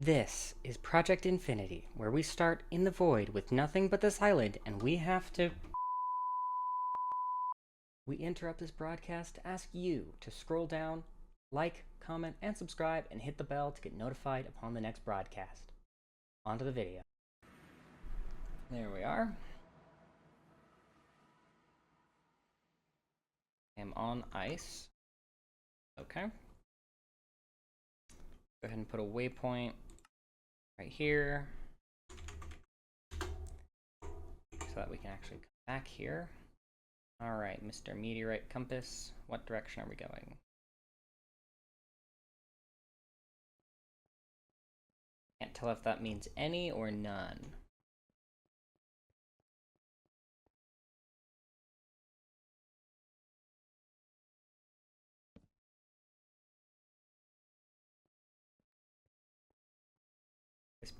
This is Project Infinity, where we start in the void with nothing but this island, and we interrupt this broadcast to ask you to scroll down, like, comment, and subscribe, and hit the bell to get notified upon the next broadcast. On to the video. There we are. I'm on ice. Okay. Go ahead and put a waypoint right here so that we can actually come back here. All right, Mr. Meteorite Compass, what direction are we going? Can't tell if that means any or none.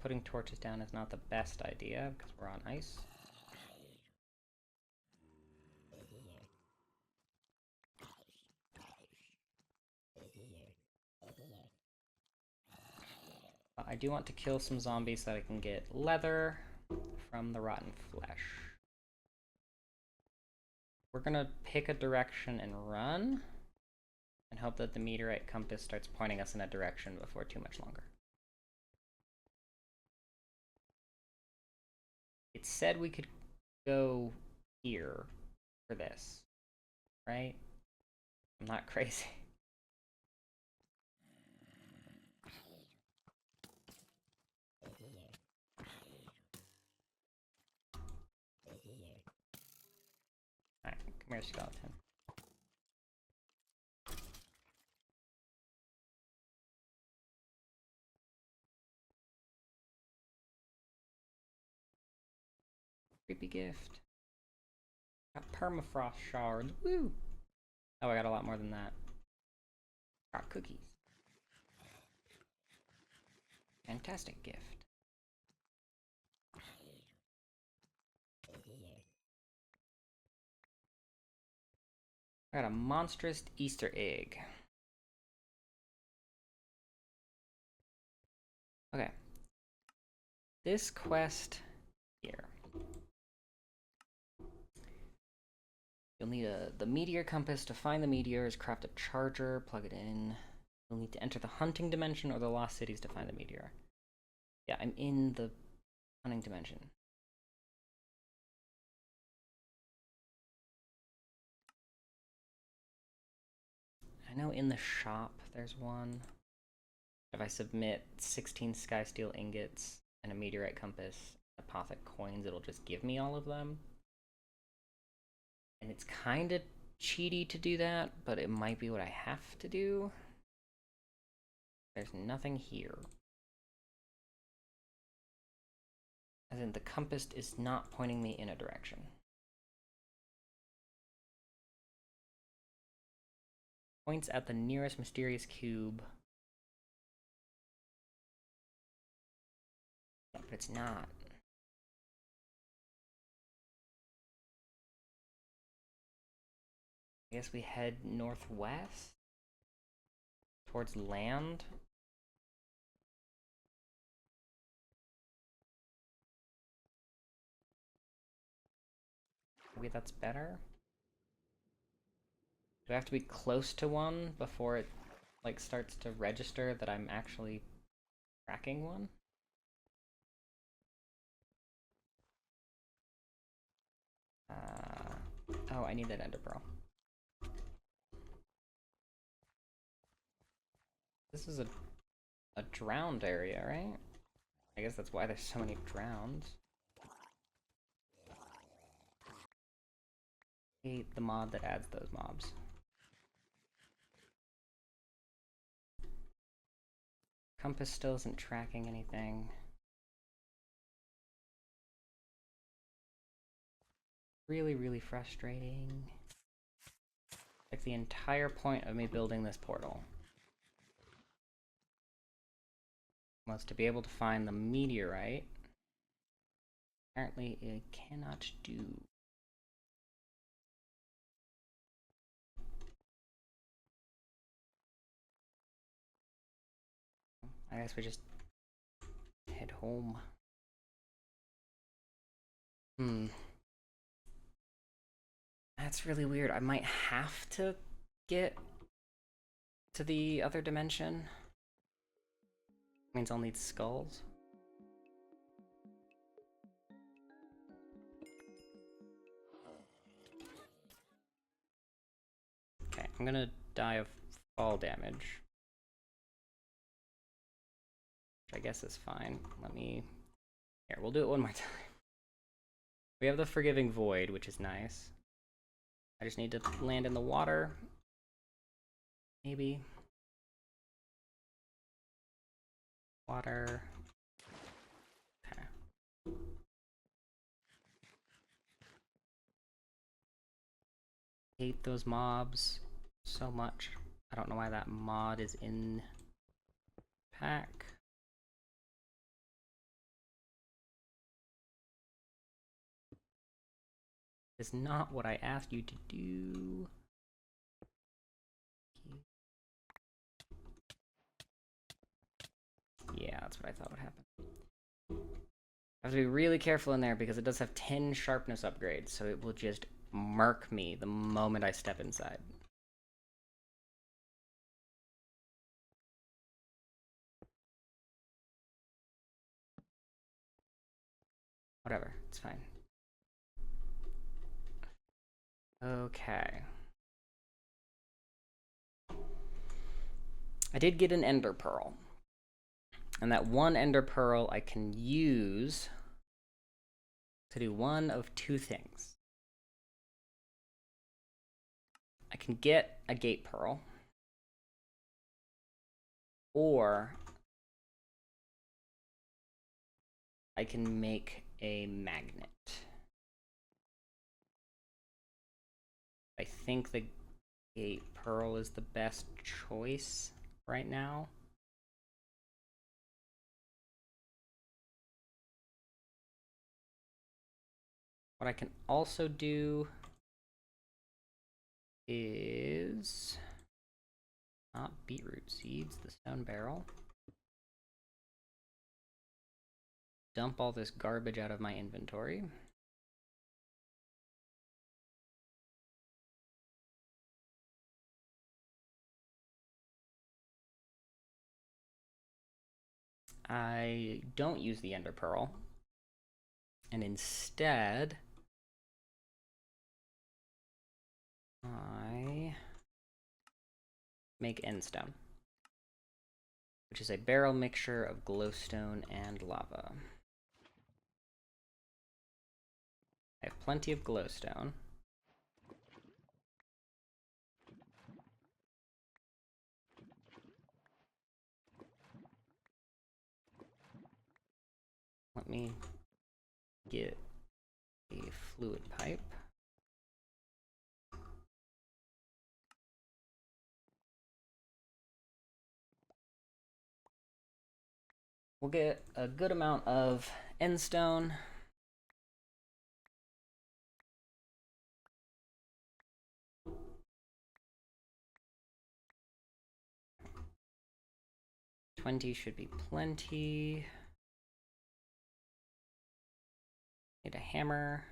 Putting torches down is not the best idea because we're on ice. I do want to kill some zombies so that I can get leather from the rotten flesh. We're gonna pick a direction and run and hope that the meteorite compass starts pointing us in a direction before too much longer. It said we could go here for this, right? I'm not crazy. Alright, come here, skeleton. Creepy gift. Got permafrost shards. Woo! Oh, I got a lot more than that. Got cookies. Fantastic gift. I got a monstrous Easter egg. Okay. This quest here. You'll need the meteor compass to find the meteors, craft a charger, plug it in. You'll need to enter the hunting dimension or the lost cities to find the meteor. Yeah, I'm in the hunting dimension. I know in the shop there's one. If I submit 16 skysteel ingots and a meteorite compass, apothic coins, it'll just give me all of them. And it's kind of cheaty to do that, but it might be what I have to do. There's nothing here. As in, the compass is not pointing me in a direction. Points at the nearest mysterious cube. But it's not. I guess we head northwest towards land. Maybe that's better. Do I have to be close to one before it like starts to register that I'm actually tracking one? Oh, I need that ender pearl. This is a drowned area, right? I guess that's why there's so many drowns. I hate the mod that adds those mobs. Compass still isn't tracking anything. Really, really frustrating. Like the entire point of me building this portal was to be able to find the meteorite. Apparently it cannot do. I guess we just home. That's really weird. I might have to get to the other dimension. Means I'll need skulls. Okay, I'm gonna die of fall damage. Which I guess is fine. Let me... Here, we'll do it one more time. We have the Forgiving Void, which is nice. I just need to land in the water. Maybe. Water. Okay. Hate those mobs so much. I don't know why that mod is in pack. It's not what I asked you to do. Yeah, that's what I thought would happen. I have to be really careful in there because it does have 10 sharpness upgrades, so it will just murk me the moment I step inside. Whatever, it's fine. Okay. I did get an ender pearl. And that one ender pearl I can use to do one of two things. I can get a gate pearl, or I can make a magnet. I think the gate pearl is the best choice right now. What I can also do is not beetroot seeds, the stone barrel. Dump all this garbage out of my inventory. I don't use the ender pearl, and instead I make endstone, which is a barrel mixture of glowstone and lava. I have plenty of glowstone. Let me get a fluid pipe. We'll get a good amount of endstone. $20 should be plenty. Need a hammer.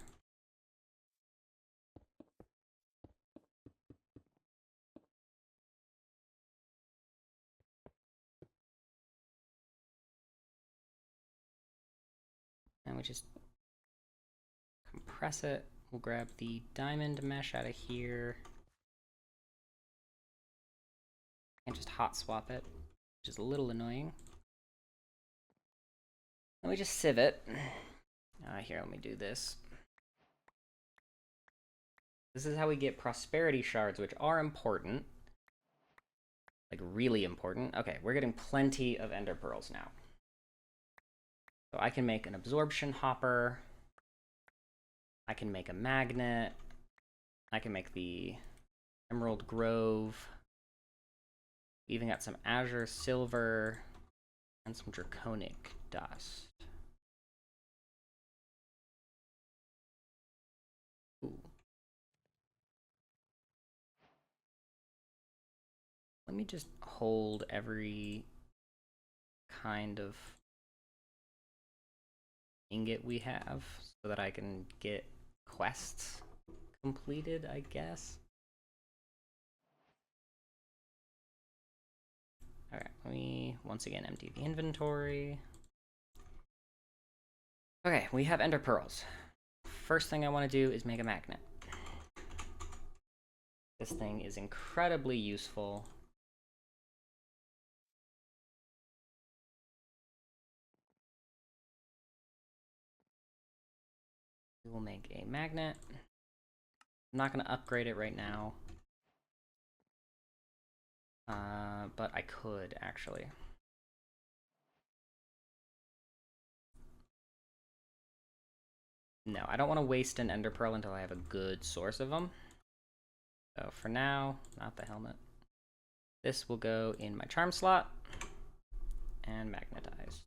And we just compress it. We'll grab the diamond mesh out of here. And just hot swap it, which is a little annoying. Then we just sieve it. Here, let me do this. This is how we get prosperity shards, which are important. Like, really important. Okay, we're getting plenty of ender pearls now. So I can make an absorption hopper. I can make a magnet. I can make the Emerald Grove. We even got some azure silver and some draconic dust. Ooh. Let me just hold every kind of ingot we have so that I can get quests completed, I guess. Alright, let me once again empty the inventory. Okay, we have ender pearls. First thing I want to do is make a magnet. This thing is incredibly useful. We will make a magnet. I'm not going to upgrade it right now. But I could, actually. No, I don't want to waste an ender pearl until I have a good source of them. So for now, not the helmet. This will go in my charm slot and magnetize.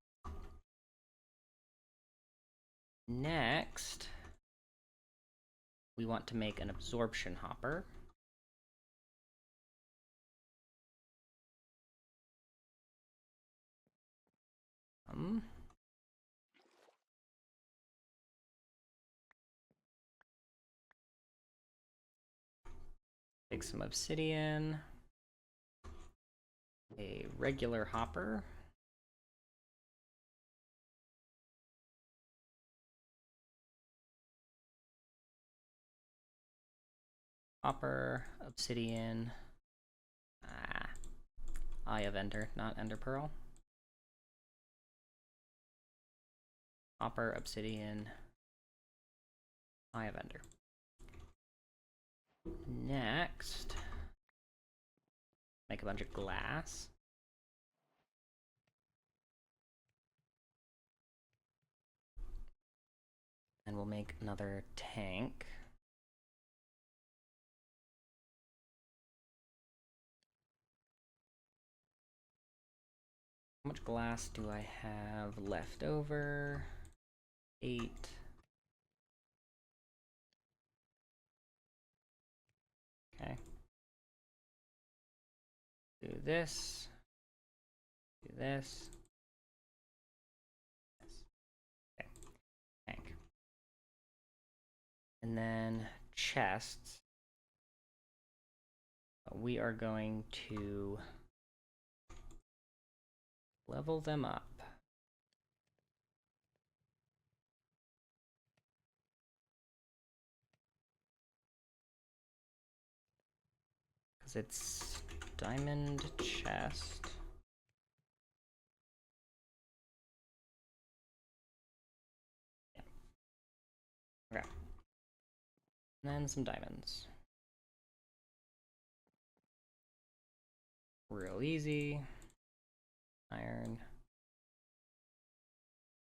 Next, we want to make an absorption hopper. Take some obsidian, a regular hopper, obsidian, Eye of Ender, not Ender Pearl. Hopper, obsidian, Eye of Ender. Next, make a bunch of glass. And we'll make another tank. How much glass do I have left over? 8. Okay. Do this. Do this. Okay. Tank. And then chests. We are going to level them up. Because it's diamond chest. Yeah. Okay. And then some diamonds. Real easy. Iron.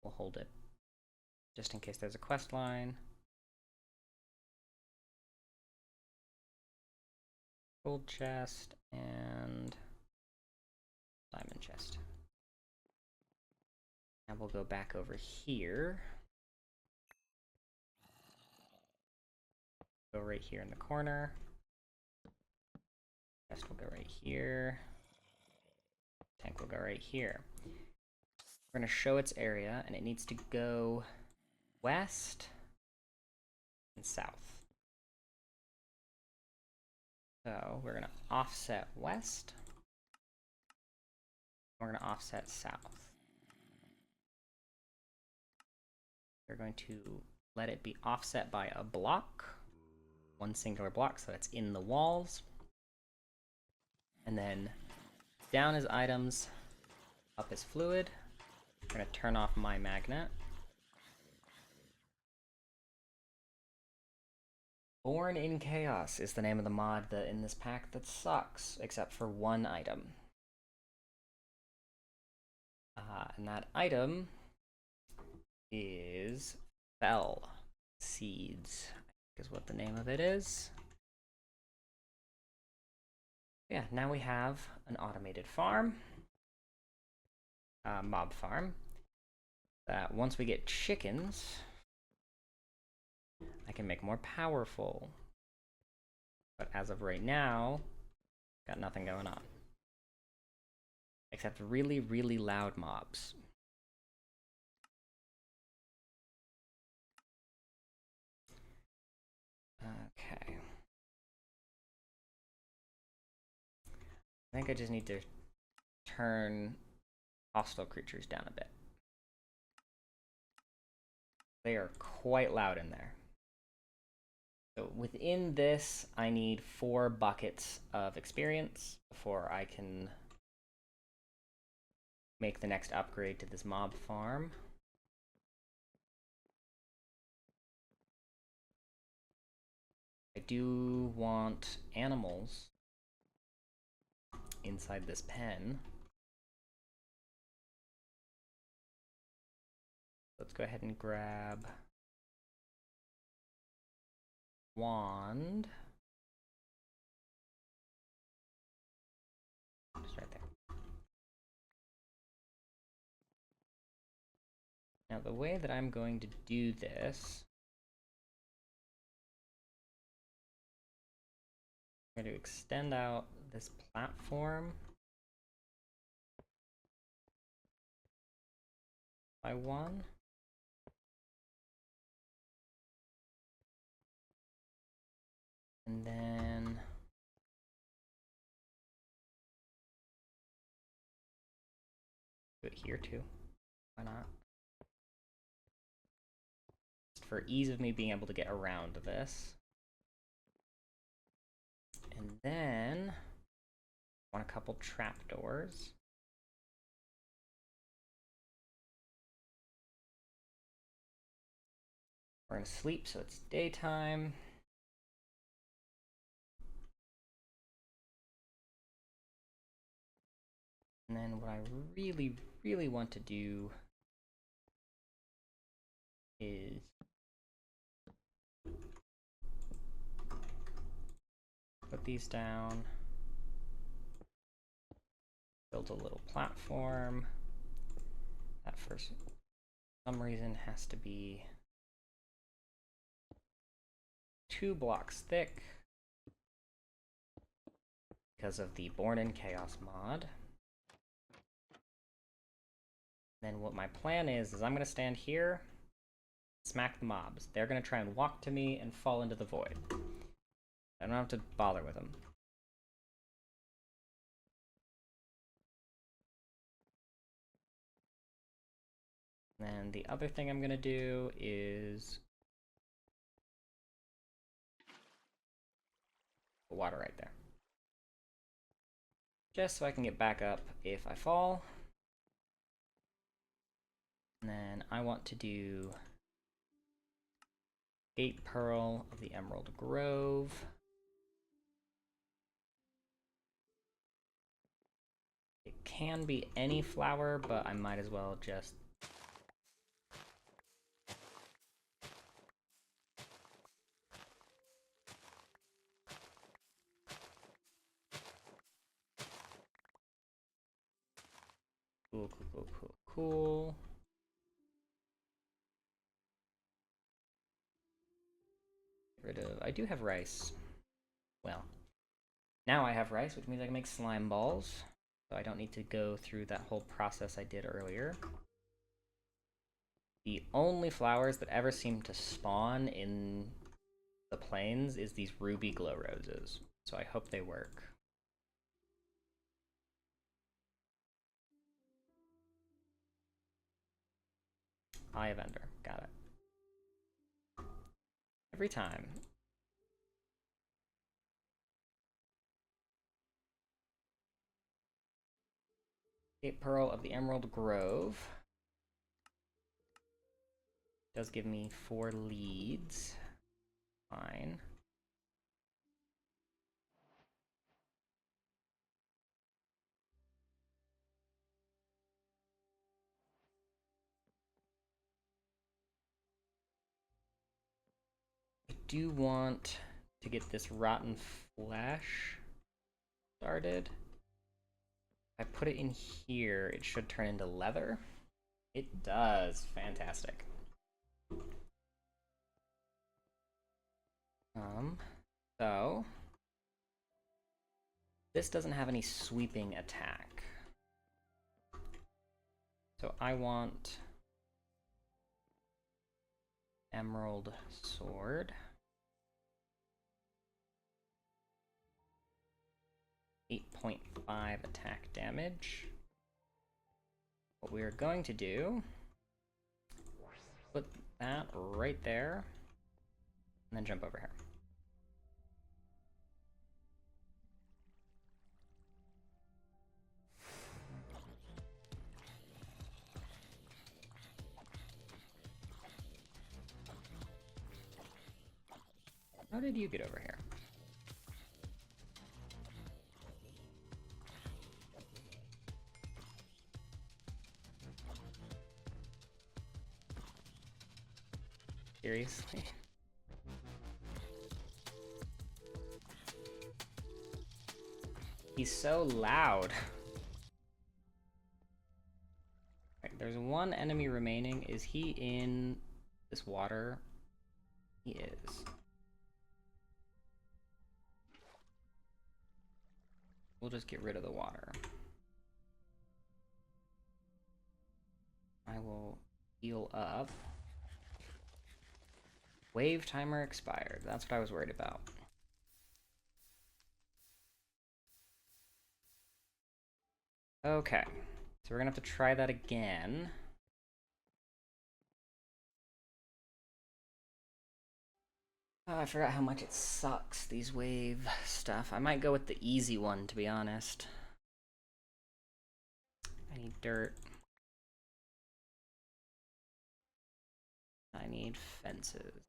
We'll hold it just in case there's a quest line. Gold chest and diamond chest. Now we'll go back over here. Go right here in the corner. Chest will go right here. Tank will go right here. We're going to show its area, and it needs to go west and south. So we're going to offset west. We're going to offset south. We're going to let it be offset by a block, one singular block, so it's in the walls. And then down is items, up is fluid. We're going to turn off my magnet. Born in Chaos is the name of the mod in this pack that sucks, except for one item. And that item is Fell Seeds, is what the name of it is. Yeah, now we have an automated farm, mob farm, that once we get chickens, I can make more powerful. But as of right now, got nothing going on. Except really, really loud mobs. I think I just need to turn hostile creatures down a bit. They are quite loud in there. So within this, I need 4 buckets of experience before I can make the next upgrade to this mob farm. I do want animals inside this pen. Let's go ahead and grab wand. Just right there. Now the way that I'm going to do this, I'm going to extend out this platform by 1. And then do it here too. Why not? Just for ease of me being able to get around this. And then I want a couple trapdoors. We're gonna sleep, so it's daytime. And then what I really, really want to do is put these down, build a little platform. That for some reason has to be 2 blocks thick because of the Born in Chaos mod. Then what my plan is I'm going to stand here, smack the mobs. They're going to try and walk to me and fall into the void. I don't have to bother with them. And then the other thing I'm going to do is put water right there. Just so I can get back up if I fall. And then I want to do Gate Pearl of the Emerald Grove. It can be any flower, but I might as well just cool. Get rid of, I do have rice. Well, now I have rice, which means I can make slime balls. So I don't need to go through that whole process I did earlier. The only flowers that ever seem to spawn in the plains is these ruby glow roses. So I hope they work. Eye of Ender, got it. Every time. Gate Pearl of the Emerald Grove. Does give me 4 leads. Fine. I do want to get this rotten flesh started. If I put it in here, it should turn into leather. It does. Fantastic. So this doesn't have any sweeping attack. So I want Emerald Sword. 8.5 attack damage. What we are going to do, put that right there, and then jump over here. How did you get over here? Seriously? He's so loud. Right, there's one enemy remaining. Is he in this water? He is. We'll just get rid of the water. I will heal up. Wave timer expired. That's what I was worried about. Okay, so we're gonna have to try that again. Oh, I forgot how much it sucks, these wave stuff. I might go with the easy one, to be honest. I need dirt. I need fences.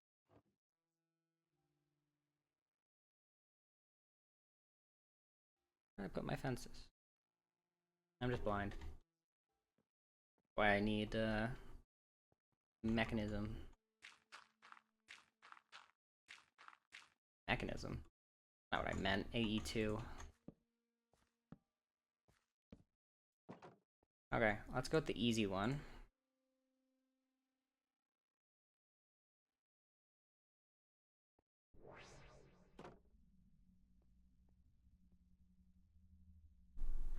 Where did I put my fences? I'm just blind. Why I need mechanism. Mechanism. Not what I meant. AE2. Okay, let's go with the easy one.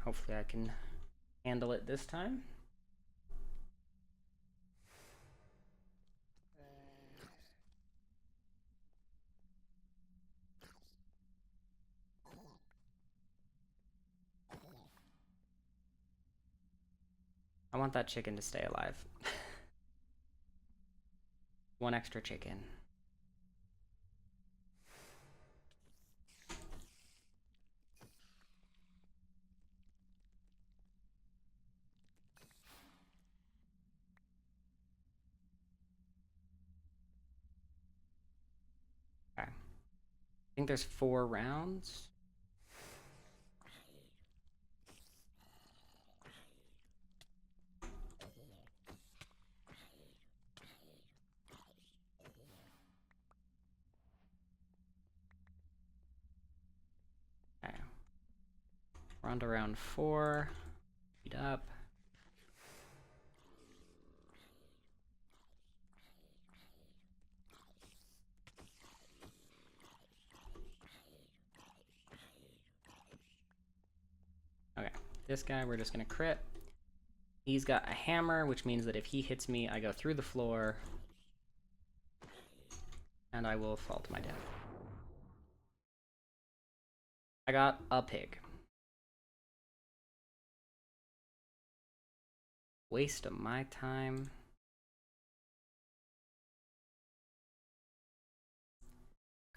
Hopefully I can handle it this time. I want that chicken to stay alive. One extra chicken. Okay. I think there's 4 rounds. Okay. We're on to round 4. Speed up. Okay, this guy we're just gonna crit. He's got a hammer, which means that if he hits me, I go through the floor. And I will fall to my death. I got a pig. Waste of my time.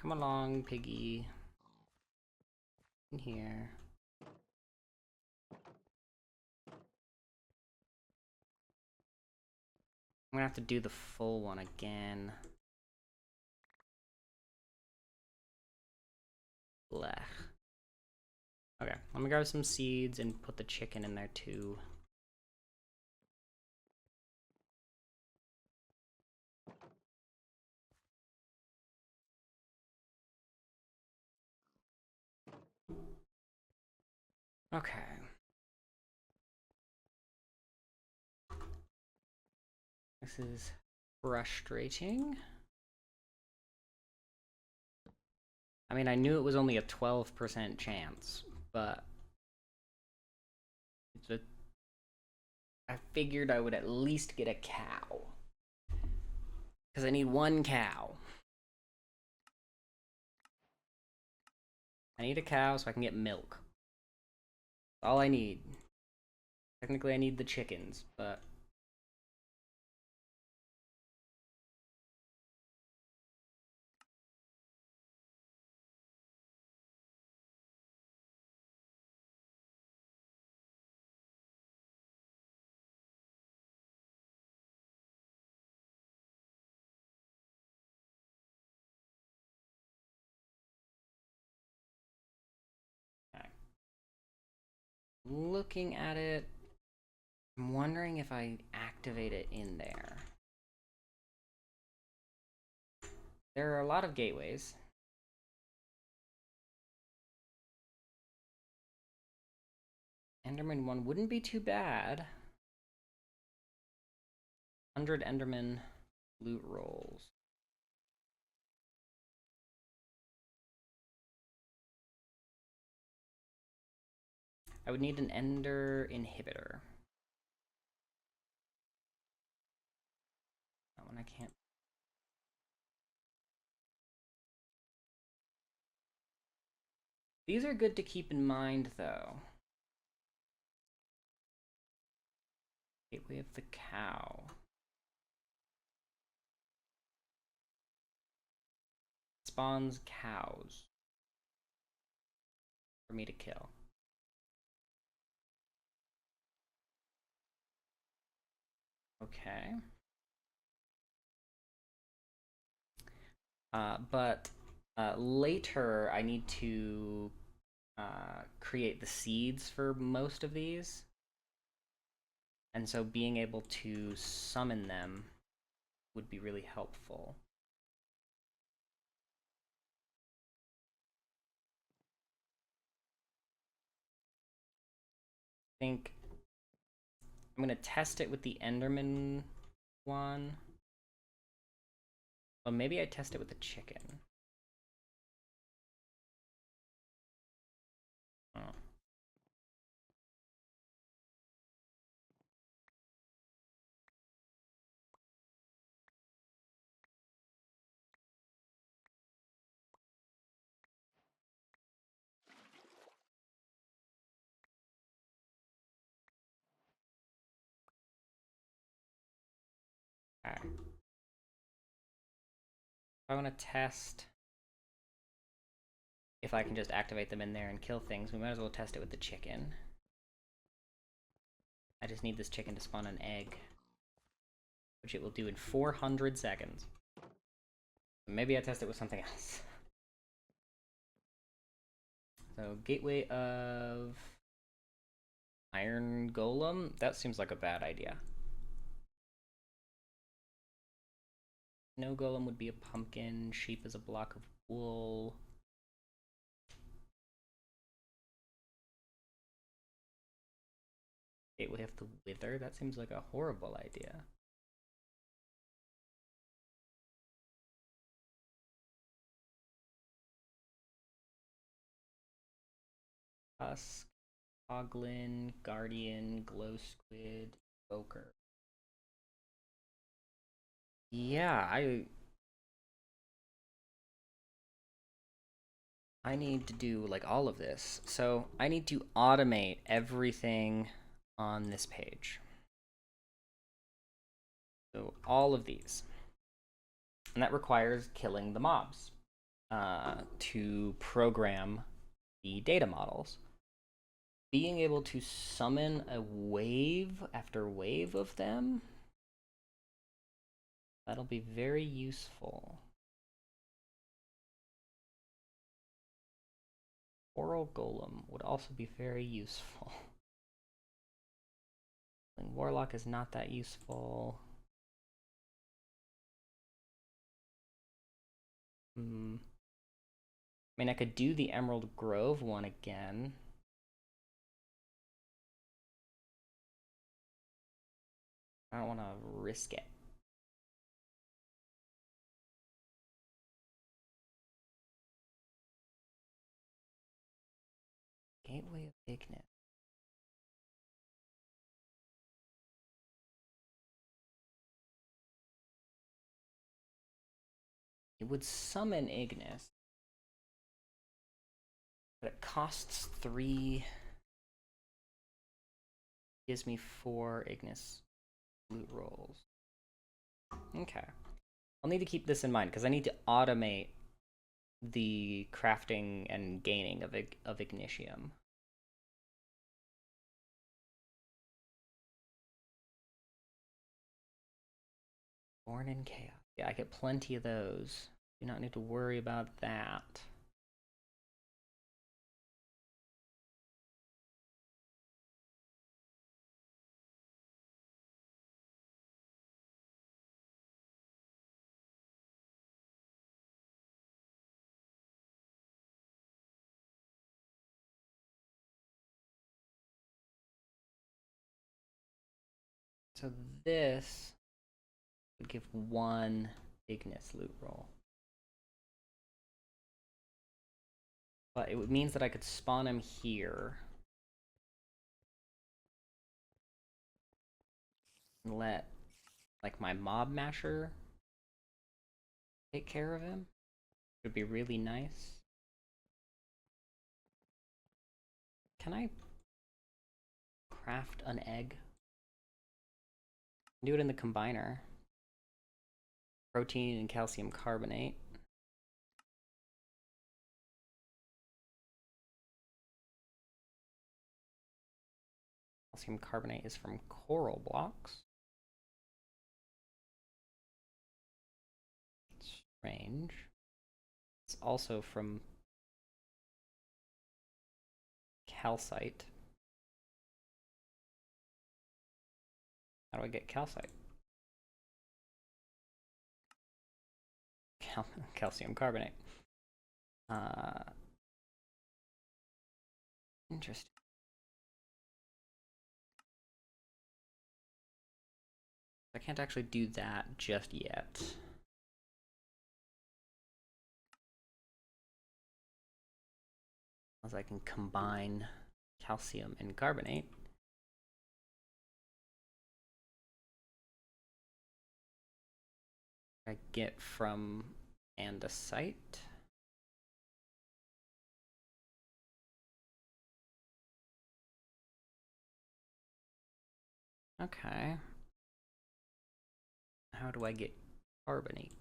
Come along, piggy. In here. I'm gonna have to do the full one again. Blech. Okay, let me grab some seeds and put the chicken in there too. Okay. This is frustrating. I mean, I knew it was only a 12% chance, but I figured I would at least get a cow. Because I need 1 cow. I need a cow so I can get milk. All I need. Technically, I need the chickens, but... Okay. Looking at it, I'm wondering if I activate it in there. There are a lot of gateways. Enderman 1 wouldn't be too bad. 100 Enderman loot rolls. I would need an ender inhibitor. That one I can't. These are good to keep in mind, though. Gateway of the cow. Spawns cows for me to kill. Okay. But later I need to create the seeds for most of these. And so being able to summon them would be really helpful. I think I'm going to test it with the Enderman one. Well, maybe I test it with the chicken. Oh. Okay. I want to test if I can just activate them in there and kill things. We might as well test it with the chicken. I just need this chicken to spawn an egg, which it will do in 400 seconds. Maybe I test it with something else. So, gateway of iron golem? That seems like a bad idea. No golem would be a pumpkin. Sheep is a block of wool. Gateway of the wither? That seems like a horrible idea. Husk, Hoglin, Guardian, Glow Squid, Evoker. Yeah, I need to do like all of this. So I need to automate everything on this page. So all of these. And that requires killing the mobs to program the data models. Being able to summon a wave after wave of them, that'll be very useful. Coral Golem would also be very useful. Warlock is not that useful. I mean, I could do the Emerald Grove one again. I don't want to risk it. Gateway of Ignis. It would summon Ignis, but it costs 3 gives me 4 Ignis loot rolls. Okay. I'll need to keep this in mind because I need to automate the crafting and gaining of Ignitium. Born in Chaos. Yeah, I get plenty of those. Do not need to worry about that. So this would give 1 Ignis loot roll. But it means that I could spawn him here. And let, like, my mob masher take care of him. It would be really nice. Can I craft an egg? Do it in the combiner. Protein and calcium carbonate. Calcium carbonate is from coral blocks. Strange. It's also from calcite. How do I get calcite? Calcium carbonate. Interesting. I can't actually do that just yet. As I can combine calcium and carbonate. I get from andesite. Okay. How do I get carbonate?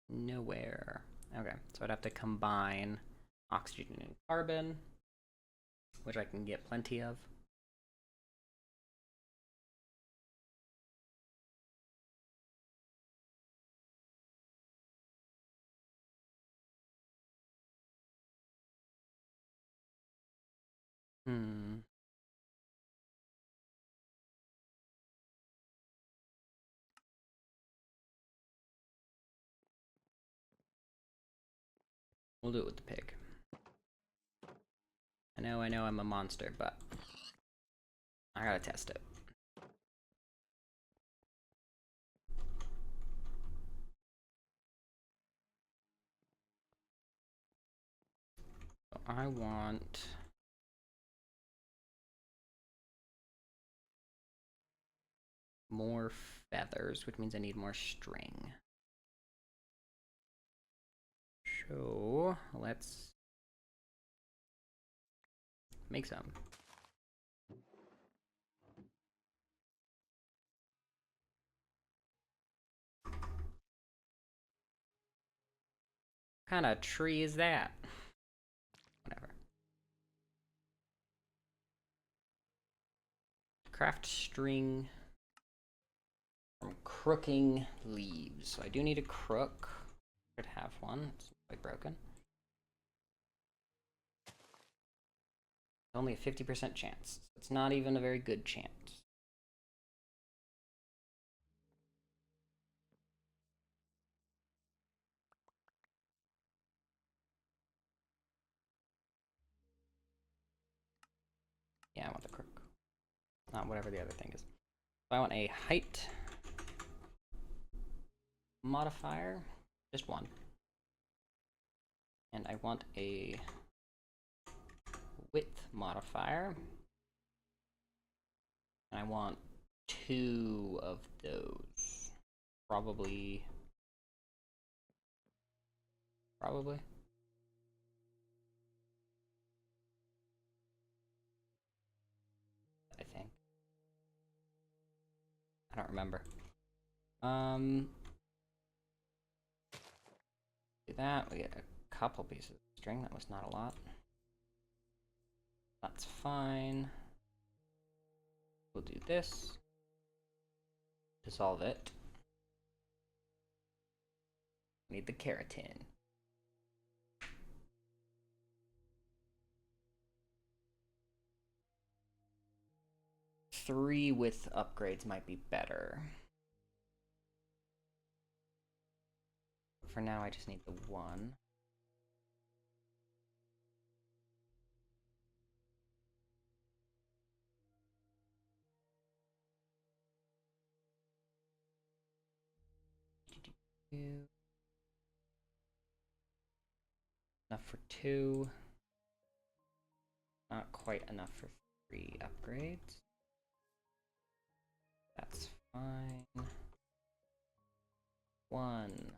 Nowhere. Okay, so I'd have to combine oxygen and carbon, which I can get plenty of. We'll do it with the pig. I know I'm a monster, but I gotta test it. So I want more feathers, which means I need more string. So let's make some. What kind of tree is that? Whatever. Craft string from crooking leaves. So I do need a crook. Could have one. It's quite broken. Only a 50% chance. It's not even a very good chance. Yeah, I want the crook. Not whatever the other thing is. So I want a height modifier. Just one. And I want a width modifier. And I want 2 of those. Probably. I don't remember. Do that. We get a couple pieces of string. That was not a lot. That's fine. We'll do this. Dissolve it. Need the keratin. Three with upgrades might be better. For now, I just need the one. Enough for 2. Not quite enough for 3 upgrades. That's fine. 1.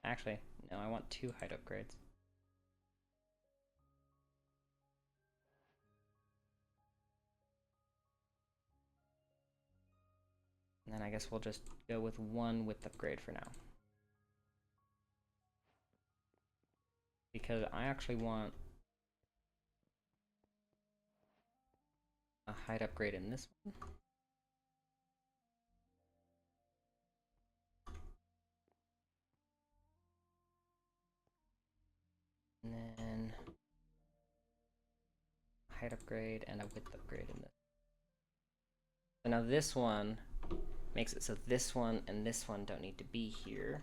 Actually, no, I want 2 height upgrades. And then I guess we'll just go with 1 width upgrade for now. Because I actually want a height upgrade in this one. And then height upgrade and a width upgrade in this. So now this one makes it so this one and this one don't need to be here.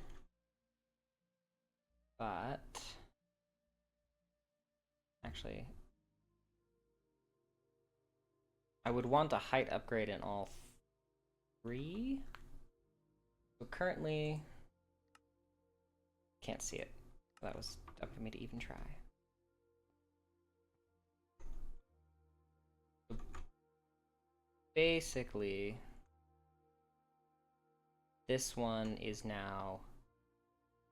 But actually, I would want a height upgrade in all 3. So currently, can't see it. That was up for me to even try. So basically, this one is now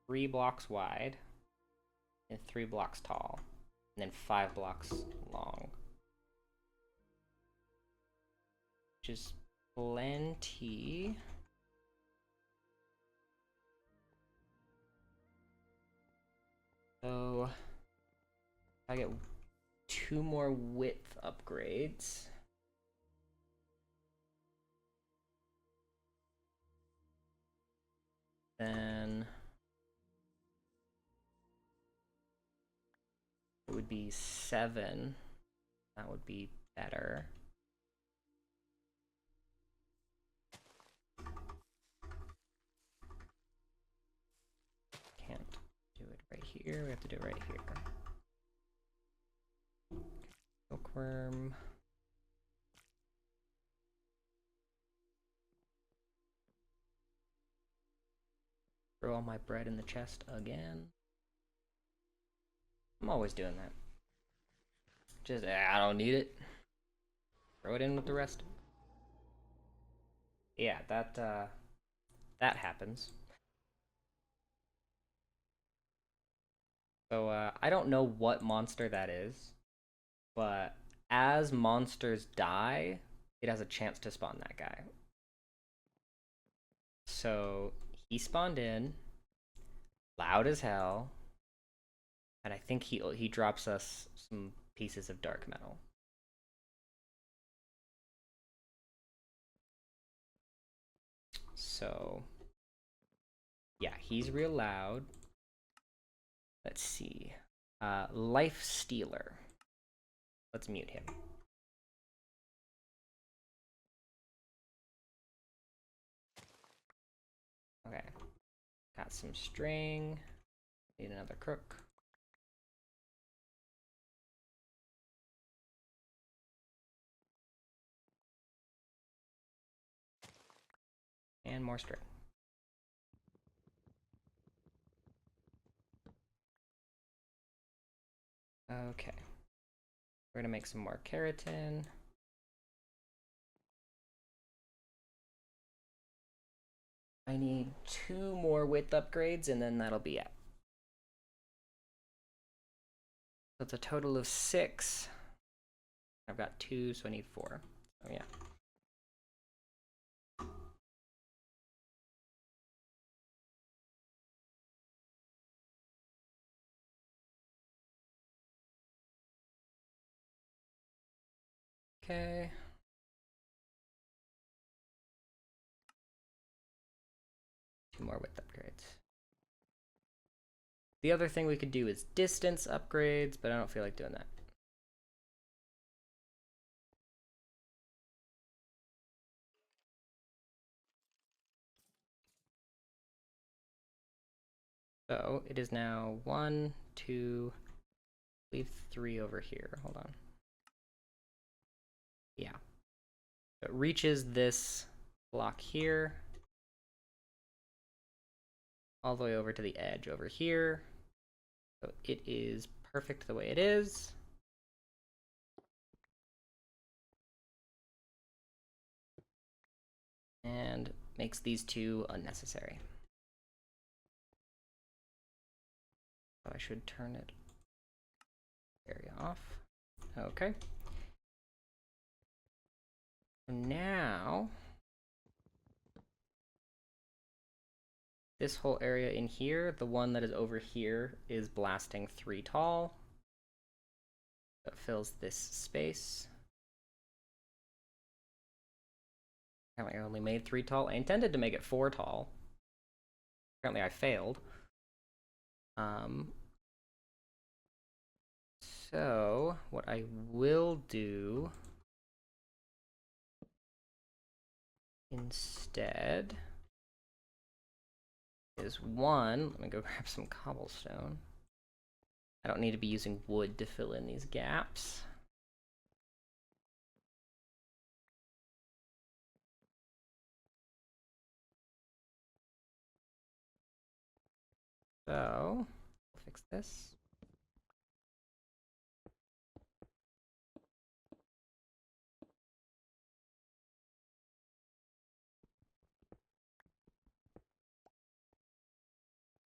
3 blocks wide and 3 blocks tall, and then 5 blocks long. Which is plenty. So I get 2 more width upgrades. Then it would be 7. That would be better. Can't do it right here. We have to do it right here. Silkworm. Throw all my bread in the chest again. I'm always doing that. Just, I don't need it. Throw it in with the rest. Yeah, that happens. So, I don't know what monster that is, but as monsters die, it has a chance to spawn that guy. So, he spawned in, loud as hell, and I think he drops us some pieces of dark metal. So, yeah, he's real loud. Let's see. Life Stealer. Let's mute him. Okay. Got some string. Need another crook. And more string. Okay. We're gonna make some more keratin. I need 2 more width upgrades and then that'll be it. So it's a total of 6. I've got 2, so I need 4. Oh yeah. Okay. Two more width upgrades. The other thing we could do is distance upgrades, but I don't feel like doing that. So it is now 1, 2, leave 3 over here. Hold on. Yeah. So it reaches this block here, all the way over to the edge over here. So it is perfect the way it is. And makes these two unnecessary. So I should turn it area off. Okay. Now, this whole area in here, the one that is over here, is blasting 3 tall. That fills this space. Apparently I only made 3 tall. I intended to make it 4 tall. Apparently I failed. So what I will do instead is let me go grab some cobblestone. I don't need to be using wood to fill in these gaps. So, we'll fix this.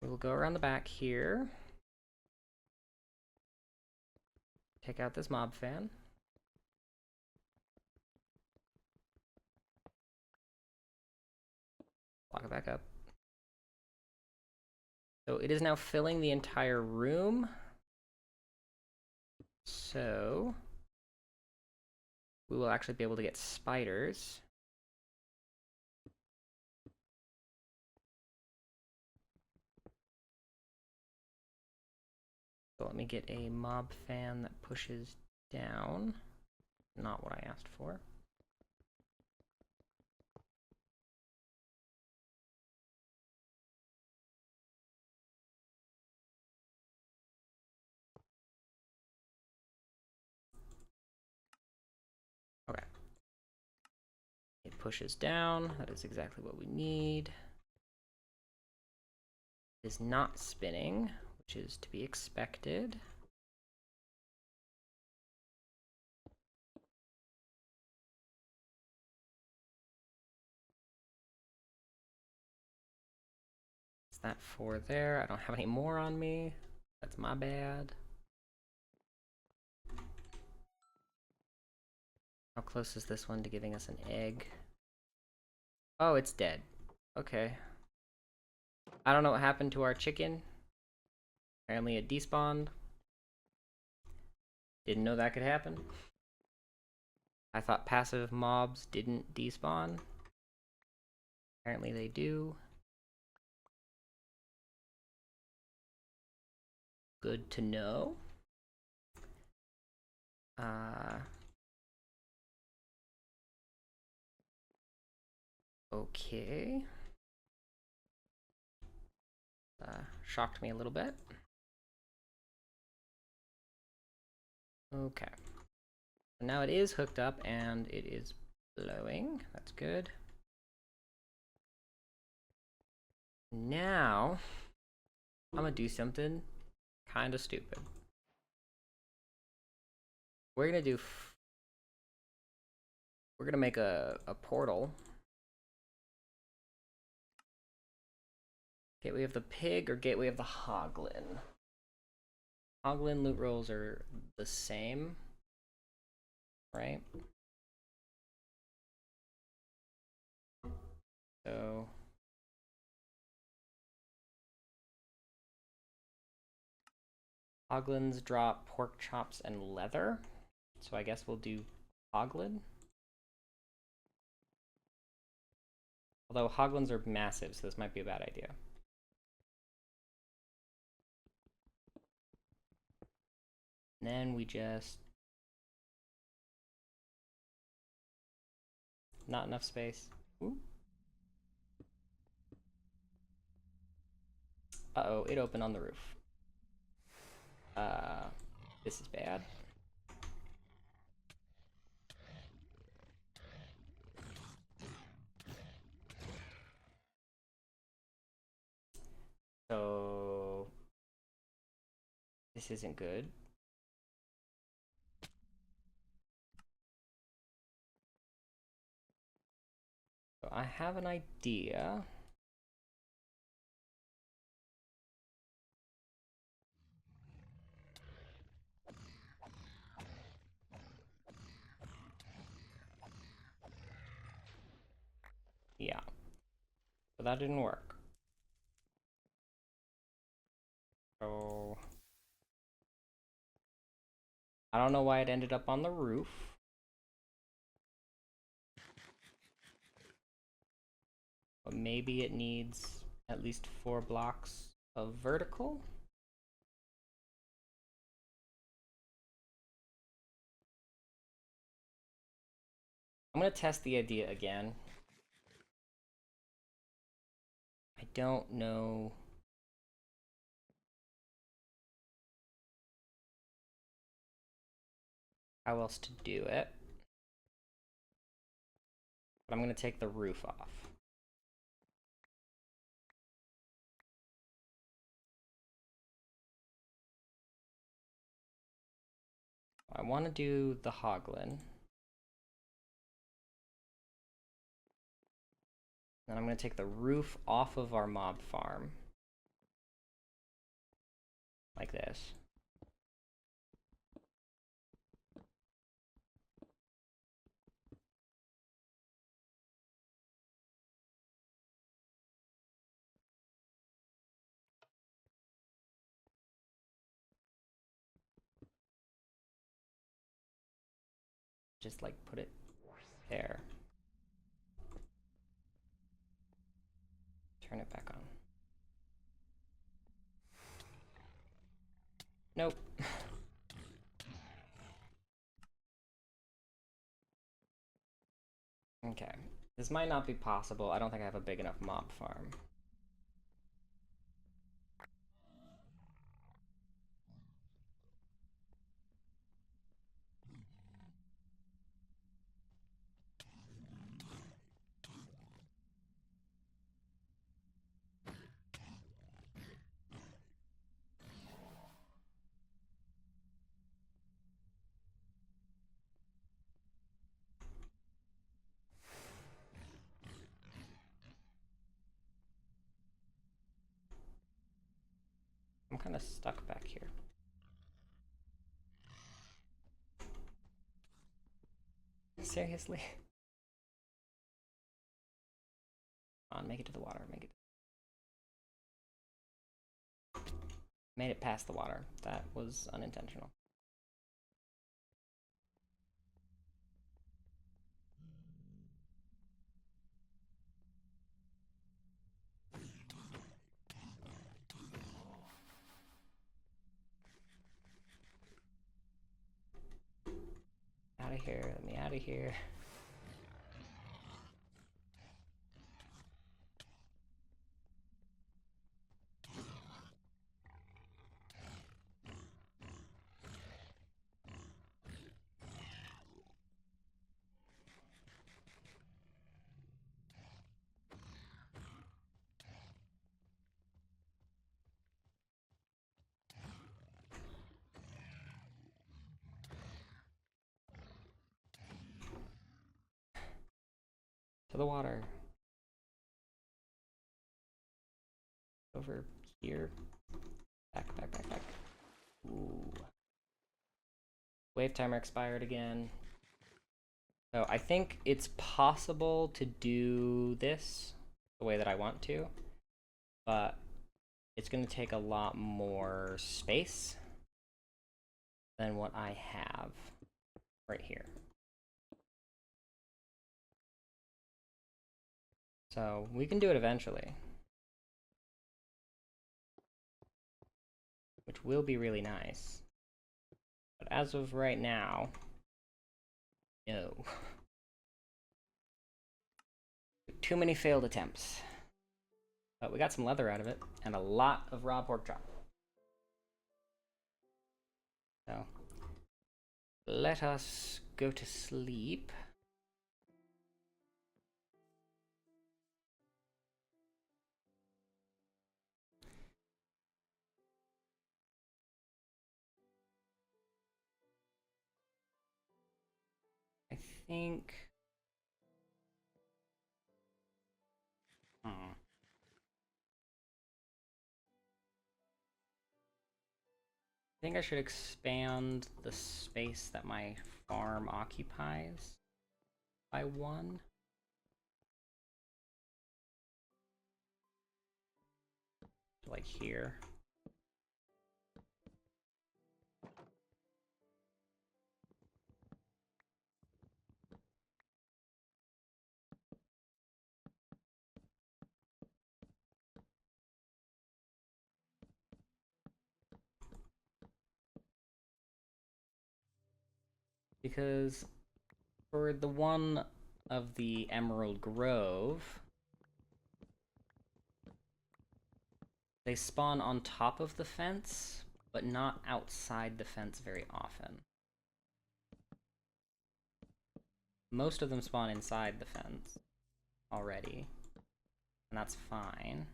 We will go around the back here. Take out this mob fan. Lock it back up. So it is now filling the entire room. So we will actually be able to get spiders. So let me get a mob fan that pushes down. Not what I asked for. Okay. It pushes down. That is exactly what we need. It is not spinning, which is to be expected. Is that 4 there? I don't have any more on me. That's my bad. How close is this one to giving us an egg? Oh, it's dead. Okay. I don't know what happened to our chicken. Apparently it despawned. Didn't know that could happen. I thought passive mobs didn't despawn. Apparently they do. Good to know. Okay. Shocked me a little bit. Okay. So now it is hooked up and it is blowing. That's good. Now, I'm gonna do something kind of stupid. We're gonna make a portal. Gateway of the Pig or Gateway of the Hoglin? Hoglin loot rolls are the same, right? So Hoglins drop pork chops and leather. So I guess we'll do hoglin. Although hoglins are massive, so this might be a bad idea. And then we just... Not enough space. Ooh. Uh-oh, it opened on the roof. This is bad. So... This isn't good. So I have an idea. Yeah. But that didn't work. So... I don't know why it ended up on the roof. But maybe it needs at least 4 blocks of vertical. I'm gonna test the idea again. I don't know. How else to do it. But I'm gonna take the roof off. I want to do the hoglin. Then I'm going to take the roof off of our mob farm. Like this. Just like put it there. Turn it back on. Nope. Okay. This might not be possible. I don't think I have a big enough mob farm. I'm kind of stuck back here. Seriously? Come on, make it to the water. Make it. Made it past the water. That was unintentional. Out of here. Let me out of here. To the water. Over here. Back, back, back, back. Ooh. Wave timer expired again. So I think it's possible to do this the way that I want to, but it's going to take a lot more space than what I have right here. So we can do it eventually. Which will be really nice. But as of right now, no. Too many failed attempts. But we got some leather out of it, and a lot of raw pork chop. So, let us go to sleep. I think... I think I should expand the space that my farm occupies by 1. Like here. Because for the one of the Emerald Grove, they spawn on top of the fence, but not outside the fence very often. Most of them spawn inside the fence already, and that's fine.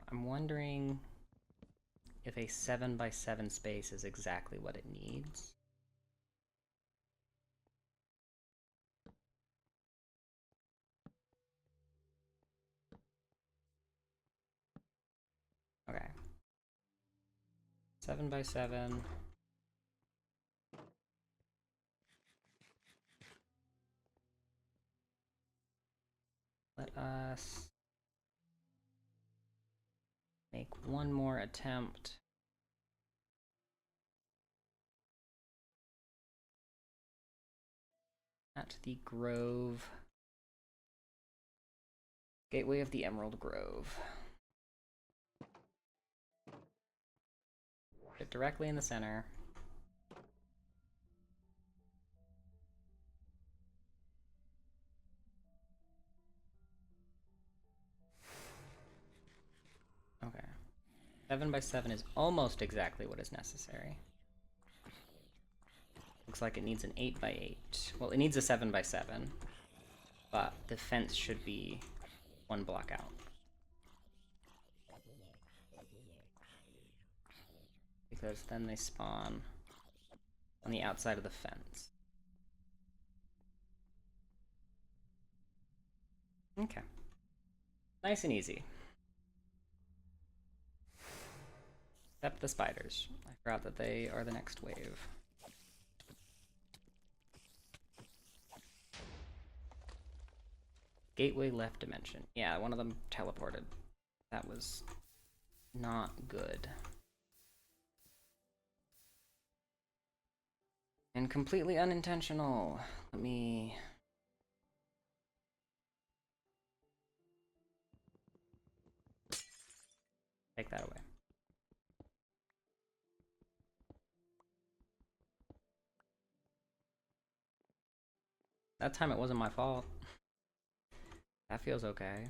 I'm wondering if a 7x7 space is exactly what it needs. Okay. 7x7. Let us make one more attempt. At the Grove. Gateway of the Emerald Grove. Put it directly in the center. Okay. 7x7 is almost exactly what is necessary. Looks like it needs an 8x8. Well, it needs a 7x7, but the fence should be 1 block out. Because then they spawn on the outside of the fence. Okay. Nice and easy. Except the spiders. I forgot that they are the next wave. Gateway left dimension. Yeah, one of them teleported. That was not good. And completely unintentional. Let me... take that away. That time it wasn't my fault. That feels okay.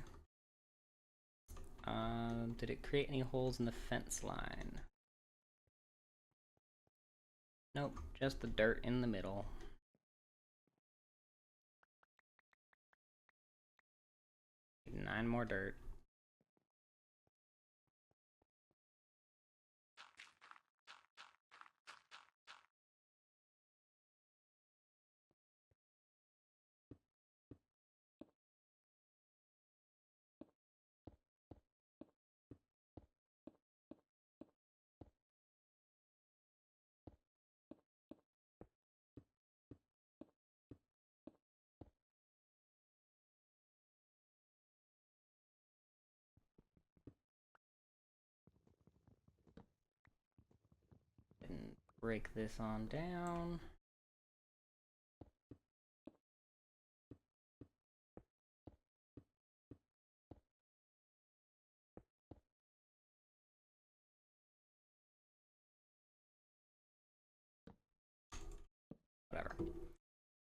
Did it create any holes in the fence line? Nope, just the dirt in the middle. Need 9 more dirt. And break this on down. Whatever.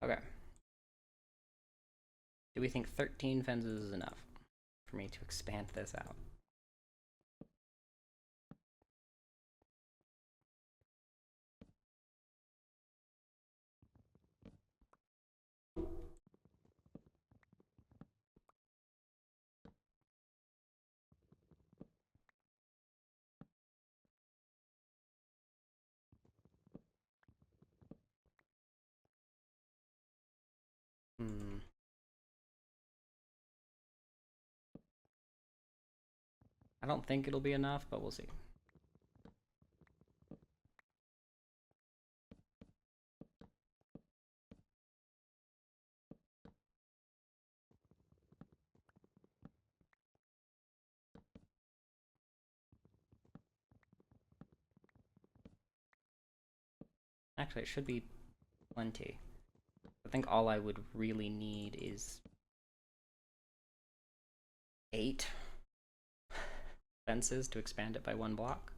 Okay. Do we think 13 fences is enough for me to expand this out? I don't think it'll be enough, but we'll see. Actually, it should be plenty. I think all I would really need is 8 fences to expand it by 1 block.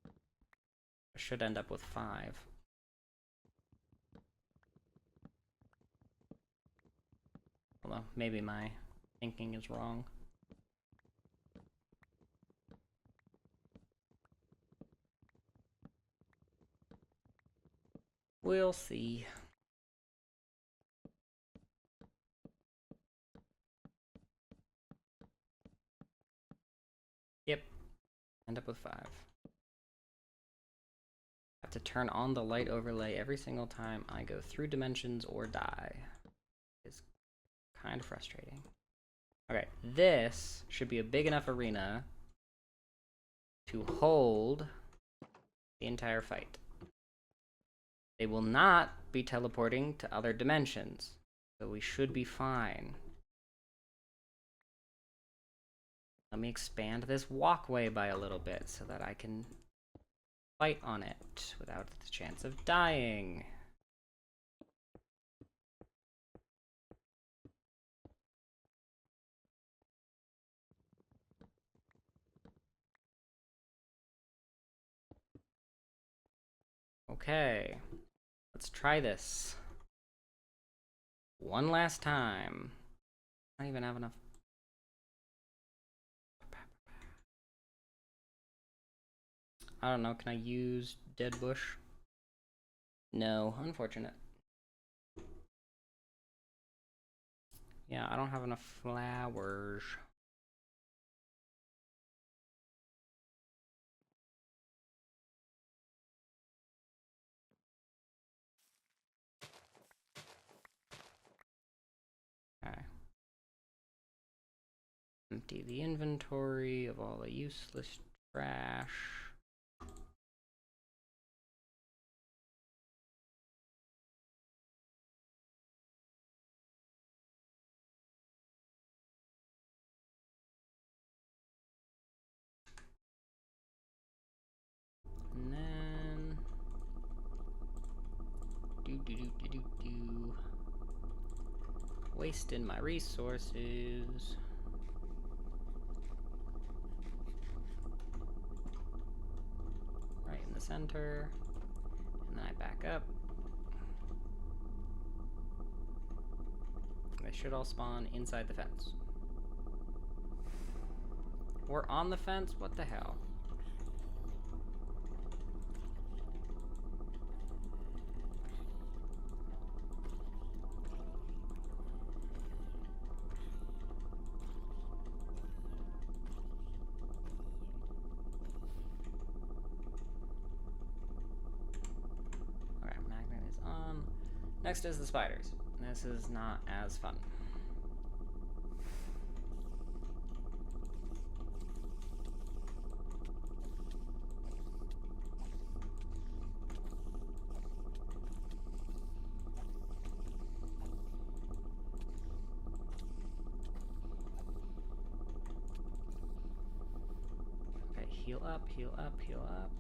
I should end up with 5. Although, maybe my thinking is wrong. We'll see. Yep. End up with 5. Have to turn on the light overlay every single time I go through dimensions or die. It's kind of frustrating. Okay, this should be a big enough arena to hold the entire fight. They will not be teleporting to other dimensions, so we should be fine. Let me expand this walkway by a little bit so that I can fight on it without the chance of dying. Okay, let's try this one last time. I don't even have enough. I don't know, can I use dead bush? No, unfortunate. Yeah, I don't have enough flowers. Okay. Empty the inventory of all the useless trash. And then wasting my resources. Right in the center. And then I back up. They should all spawn inside the fence. Or on the fence? What the hell? Okay, magnet is on. Next is the spiders. This is not as fun. Okay, heal up, heal up, heal up.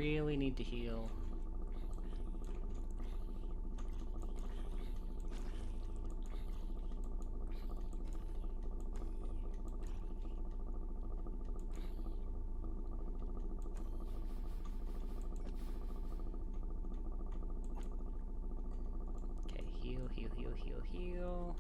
really need to heal. Okay, heal, heal, heal, heal, heal.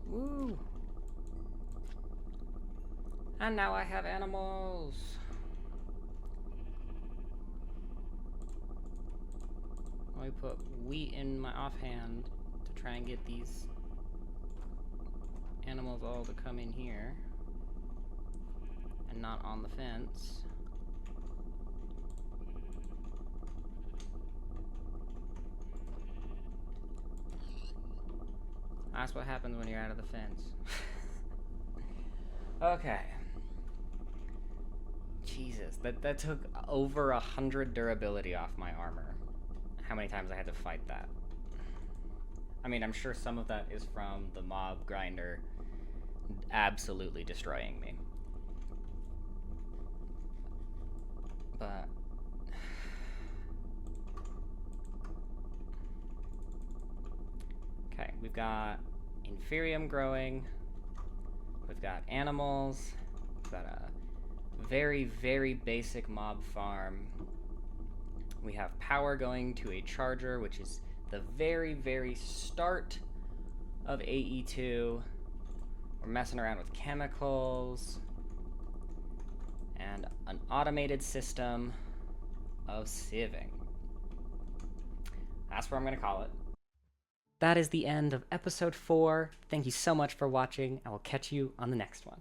Woo! And now I have animals! Let me put wheat in my offhand to try and get these animals all to come in here and not on the fence. That's what happens when you're out of the fence. Okay. Jesus, that took over 100 durability off my armor. How many times I had to fight that? I mean, I'm sure some of that is from the mob grinder absolutely destroying me. But... okay, we've got Inferium growing. We've got animals. We've got a very, very basic mob farm. We have power going to a charger, which is the very, very start of AE2. We're messing around with chemicals and an automated system of sieving. That's what I'm going to call it. That is the end of episode 4. Thank you so much for watching. I will catch you on the next one.